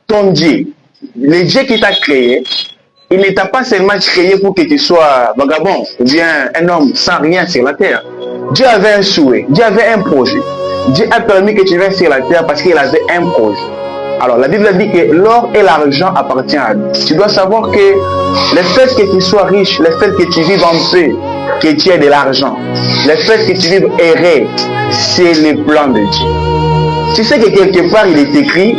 ton Dieu, le Dieu qui t'a créé, il ne t'a pas seulement créé pour que tu sois vagabond ou bien un homme sans rien sur la terre. Dieu avait un souhait, Dieu avait un projet. Dieu a permis que tu viennes sur la terre parce qu'il avait un projet. Alors la Bible dit que l'or et l'argent appartiennent à Dieu. Tu dois savoir que le fait que tu sois riche, le fait que tu vives en paix, que tu aies de l'argent, le fait que tu vives erré, c'est le plan de Dieu. Tu sais que quelque part il est écrit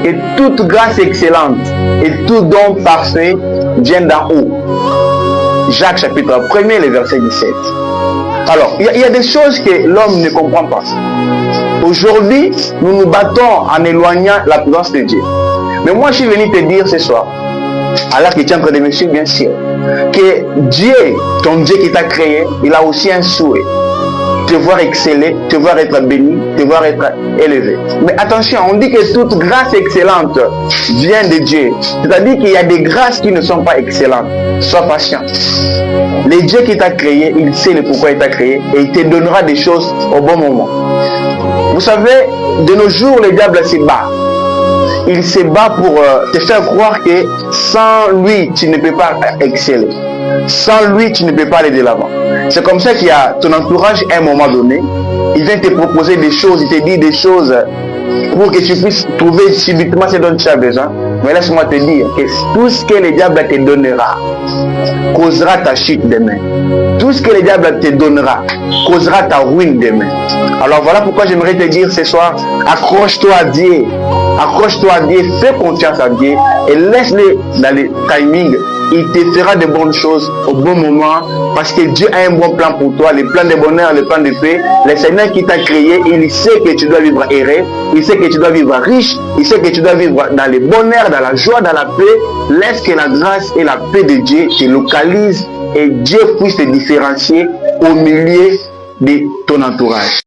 que toute grâce excellente et tout don parfait viennent d'en haut. Jacques chapitre 1er, le verset 17. Alors, il y a des choses que l'homme ne comprend pas. Aujourd'hui, nous nous battons en éloignant la présence de Dieu. Mais moi, je suis venu te dire ce soir, alors que tu es en train de me suivre, bien sûr, que Dieu, ton Dieu qui t'a créé, il a aussi un souhait. Te voir exceller, te voir être béni, te voir être élevé. Mais attention, on dit que toute grâce excellente vient de Dieu. C'est-à-dire qu'il y a des grâces qui ne sont pas excellentes. Sois patient. Le Dieu qui t'a créé, il sait le pourquoi il t'a créé et il te donnera des choses au bon moment. Vous savez, de nos jours, le diable se bat. Il se bat pour te faire croire que sans lui, tu ne peux pas exceller. Sans lui, tu ne peux pas aller de l'avant. C'est comme ça qu'il y a ton entourage à un moment donné. Il vient te proposer des choses, il te dit des choses pour que tu puisses trouver subitement ce dont tu as besoin. Mais laisse-moi te dire que tout ce que le diable te donnera causera ta chute demain. Tout ce que le diable te donnera causera ta ruine demain. Alors voilà pourquoi j'aimerais te dire ce soir, accroche-toi à Dieu. Accroche-toi à Dieu, fais confiance à Dieu et laisse-le dans le timing. Il te fera de bonnes choses au bon moment parce que Dieu a un bon plan pour toi, le plan de bonheur, le plan de paix. Le Seigneur qui t'a créé, il sait que tu dois vivre erré, il sait que tu dois vivre riche, il sait que tu dois vivre dans le bonheur, dans la joie, dans la paix. Laisse que la grâce et la paix de Dieu te localisent et Dieu puisse te différencier au milieu de ton entourage.